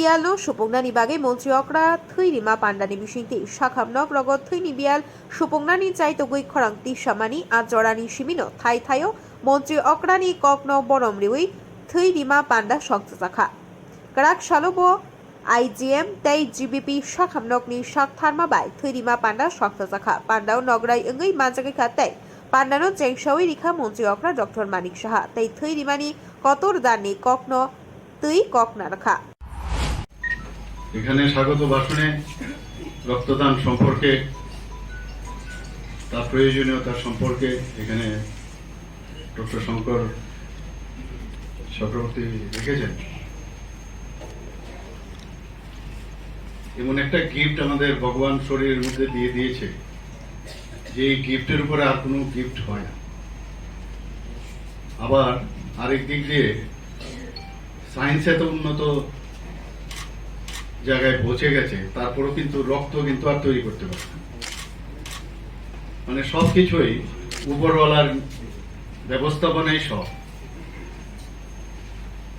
bialo Shupongani Bage Montri Okra, Thwi Rima Panda Nimishinti, Shakhamnok Rogot Thwi Bial, Shupongani Chaitogui Korangti Shamani, Ajorani Shimino, Thai Thayo, Montri Okrani Kokno Borom Riwi, Thwi Rima Panda Shoksaka. Karak Shalobo, IGM, Tay GBP Shakhamnok Ni Shak Tharma Bai, Thwi Rima Panda Shoksaka, Panda Nograi Ungi Manjaki Pandano Chengshawi Rikha Montri Okra, Dr. Manik Shaha, Tay Thwi Rimani, Kotor Dani Kokno, Thwi Kokna Rakha. এখানে স্বাগত ভাষণে রক্তদান সম্পর্কে তার প্রয়োজনীয়তা সম্পর্কে এখানে doctor Shankar Chakraborty লিখেছেন। এমন একটা গিফট আমাদের ভগবান শরীরের মধ্যে দিয়ে দিয়েছে যে এই গিফটের উপরে আর কোনো গিফট হয় না। আবার আরেক দিক দিয়ে সায়েন্স এত উন্নত জায়গায় পৌঁছে গেছে, তারপরও কিন্তু রক্ত কিন্তু আর তৈরি করতে পারে না। মানে সবকিছুই উপরওয়ালার ব্যবস্থাপনায় সব।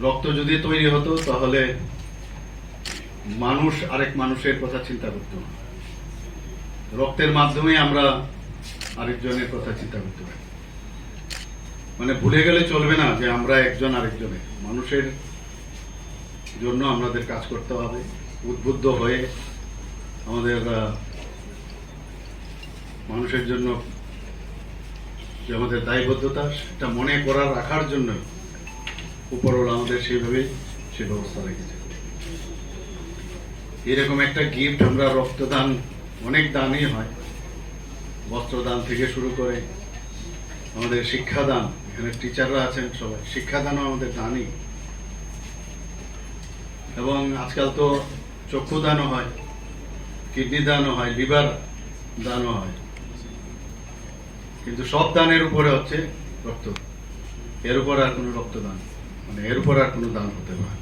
রক্ত যদি তৈরি হতো তাহলে মানুষ আরেক মানুষের কথা চিন্তা করত না। রক্তের মাধ্যমে আমরা আরেকজনের কথা চিন্তা করতে পারি। মানে ভুলে গেলে চলবে না যে আমরা একজন আরেকজনের মানুষের জন্য আমাদের কাজ করতে হবে। উদ্বুদ্ধ হয়ে আমাদের মানুষের জন্য যে আমাদের দায়বদ্ধতা সেটা মনে করার রাখার জন্য উপরওয়ালা আমাদের সেইভাবে সে ব্যবস্থা রেখেছে। এরকম একটা গিফট আমরা রক্তদান, অনেক দানই হয়, বস্ত্রদান থেকে শুরু করে আমাদের শিক্ষাদান, এখানে টিচাররা আছেন সবাই, শিক্ষাদানও আমাদের দানই। এবং আজকাল তো চক্ষু দানও হয়, কিডনি দানও হয়, লিভার দানও হয়, কিন্তু সব দানের উপরে হচ্ছে রক্ত। এর উপর আর কোনো রক্তদান মানে এর উপর আর কোনো দান হতে পারে।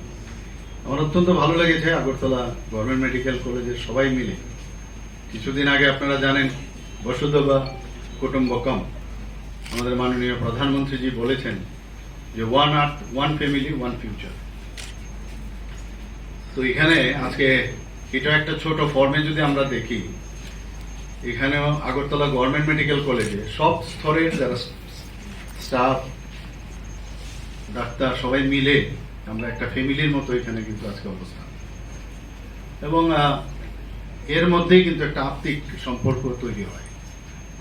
আমার অত্যন্ত ভালো লেগেছে আগরতলা গভর্নমেন্ট মেডিকেল কলেজের সবাই মিলে কিছুদিন আগে আপনারা জানেন বসুধৈব কুটুম্বকম আমাদের মাননীয় প্রধানমন্ত্রীজি বলেছেন যে ওয়ান আর্থ, ওয়ান ফ্যামিলি, ওয়ান ফিউচার। তো এখানে আজকে এটা একটা ছোট ফর্মে যদি আমরা দেখি, এখানেও আগরতলা গভর্নমেন্ট মেডিকেল কলেজে সব স্তরের যারা স্টাফ, ডাক্তার সবাই মিলে আমরা একটা ফ্যামিলির মতো এখানে কিন্তু আজকে অবস্থান। এবং এর মধ্যেই কিন্তু একটা আত্মিক সম্পর্ক তৈরি হয়।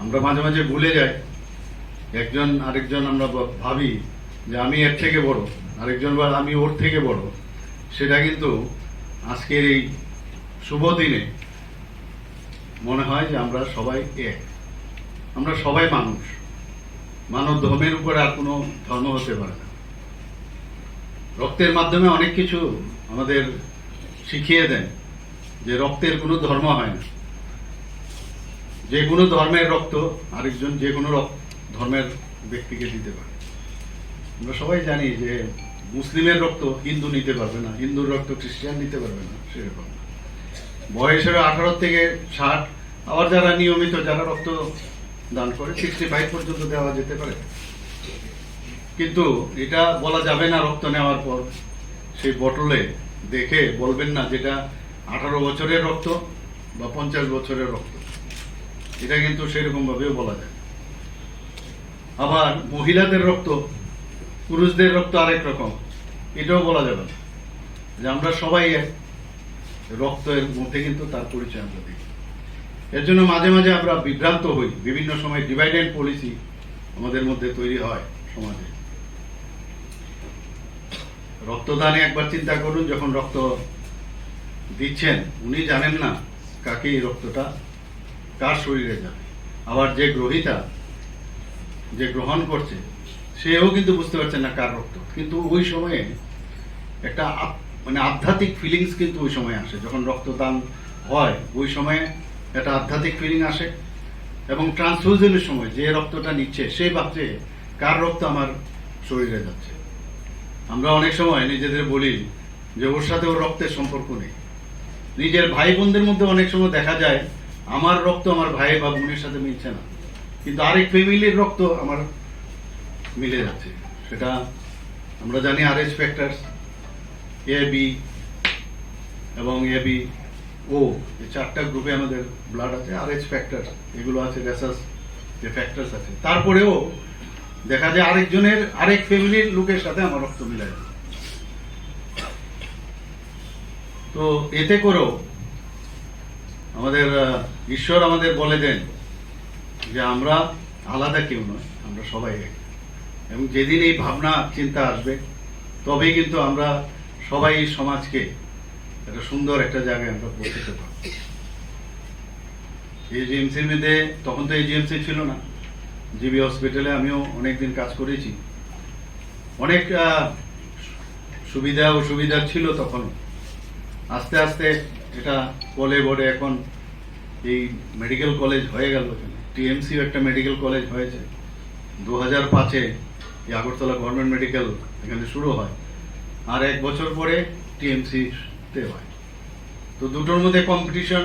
আমরা মাঝে মাঝে ভুলে যাই, একজন আরেকজন আমরা ভাবি যে আমি এর থেকে বড়, আরেকজন বা আমি ওর থেকে বড়। সেটা কিন্তু আজকের এই শুভ দিনে মনে হয় যে আমরা সবাই এক, আমরা সবাই মানুষ। মানব ধর্মের উপরে আর কোনো ধর্ম হতে পারে না। রক্তের মাধ্যমে অনেক কিছু আমাদের শিখিয়ে দেন যে রক্তের কোনো ধর্ম হয় না। যে কোনো ধর্মের রক্ত আরেকজন যে কোনো ধর্মের ব্যক্তিকে দিতে পারে। আমরা সবাই জানি যে মুসলিমের রক্ত হিন্দু নিতে পারবে না, হিন্দুর রক্ত খ্রিস্টান নিতে পারবে না, সেরকম না। বয়সের 18 থেকে 60, আবার যারা নিয়মিত যারা রক্ত দান করে 65 পর্যন্ত দেওয়া যেতে পারে। কিন্তু এটা বলা যাবে না রক্ত নেওয়ার পর সেই বটলে দেখে বলবেন না যেটা 18 বছরের রক্ত বা 50 বছরের রক্ত। এটা কিন্তু সেরকম ভাবেও বলা যায়। আবার মহিলাদের রক্ত, পুরুষদের রক্ত আরেক রকম, এটাও বলা যাবে না যে আমরা সবাই এক। রক্তের মধ্যে কিন্তু তার পরিচয় আমরা দেখি। এর জন্য মাঝে মাঝে আমরা বিভ্রান্ত হই, বিভিন্ন সময় ডিভাইড এন্ড পলিসি আমাদের মধ্যে তৈরি হয় সমাজে। রক্তদানে একবার চিন্তা করুন, যখন রক্ত দিচ্ছেন উনি জানেন না কাকে এই রক্তটা কার শরীরে যাবে। আবার যে গ্রহীতা, যে গ্রহণ করছে, সেও কিন্তু বুঝতে পারছেন না কার রক্ত। কিন্তু ওই সময়ে একটা মানে আধ্যাত্মিক ফিলিংস কিন্তু ওই সময় আসে। যখন রক্তদান হয় ওই সময়ে একটা আধ্যাত্মিক ফিলিং আসে। এবং ট্রান্সফিউশনের সময় যে রক্তটা নিচ্ছে সে ভাবছে কার রক্ত আমার শরীরে যাচ্ছে। আমরা অনেক সময় নিজেদের বলি যে ওর সাথে ওর রক্তের সম্পর্ক নেই। নিজের ভাই বোনদের মধ্যে অনেক সময় দেখা যায় আমার রক্ত আমার ভাই বা বোনের সাথে মিলছে না, কিন্তু আরেক ফ্যামিলির রক্ত আমার মিলে যাচ্ছে। সেটা আমরা জানি RH ফ্যাক্টরস, A, B, এবং এবি ও, এই 4টা গ্রুপে আমাদের ব্লাড আছে। আর এইচ ফ্যাক্টর এগুলো আছে, রেসাস যে ফ্যাক্টরস আছে। তারপরেও দেখা যায় আরেক ফ্যামিলির লোকের সাথে আমার রক্ত মিলে যায়। তো এতে করেও আমাদের ঈশ্বর আমাদের বলে দেন যে আমরা আলাদা কেউ নয়, আমরা সবাই এক। এবং যেদিন এই ভাবনা চিন্তা আসবে তবেই কিন্তু আমরা সবাই এই সমাজকে একটা সুন্দর একটা জায়গায় আমরা পৌঁছতে পারব। IGMCর মধ্যে তখন তো IGMC ছিল না, জিবি হসপিটালে আমিও অনেকদিন কাজ করেছি। অনেক সুবিধা অসুবিধা ছিল তখন। আস্তে আস্তে এটা বলে বলে এখন এই মেডিকেল কলেজ হয়ে গেল। টিএমসিও একটা মেডিকেল কলেজ হয়েছে। 2005-এ এই আগরতলা গভর্নমেন্ট মেডিকেল এখানে শুরু হয়, আর 1 বছর পরে টিএমসিতে হয়। তো দুটোর মধ্যে কম্পিটিশন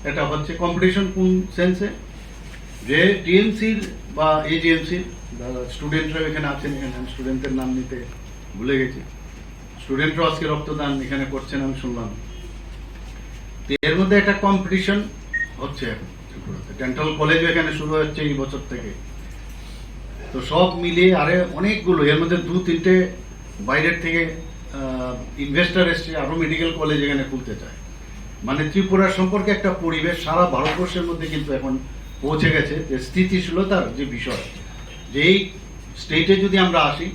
এটা হচ্ছে। কম্পিটিশন কোন সেন্সে, যে টিএমসির বা IGMCর স্টুডেন্টরা এখানে আছেন, এখানে স্টুডেন্টদের নাম নিতে ভুলে গেছি। স্টুডেন্টরা আজকে রক্তদান এখানে করছেন আমি শুনলাম। এর মধ্যে একটা কম্পিটিশন হচ্ছে এখন ত্রিপুরাতে। ডেন্টাল কলেজও এখানে শুরু হচ্ছে এই বছর থেকে। তো সব মিলিয়ে আরে অনেকগুলো, এর মধ্যে 2-3টে বাইরের থেকে ইনভেস্টার এসছে, আরো মেডিকেল কলেজ এখানে খুলতে চায়। মানে ত্রিপুরার সম্পর্কে একটা পরিবেশ সারা ভারতবর্ষের মধ্যে কিন্তু এখন পৌঁছে গেছে, যে স্থিতিশীলতার যে বিষয়, যে এই স্টেটে যদি আমরা আসি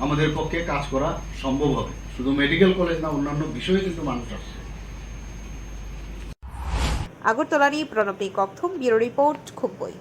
আমাদের পক্ষে কাজ করা সম্ভব হবে। শুধু মেডিকেল কলেজ না, অন্যান্য বিষয়ে কিন্তু মানুষ আসছে। আগরতলা নিয়ে প্রণব কক্থম, ব্যুরো রিপোর্ট, খুম্পুই।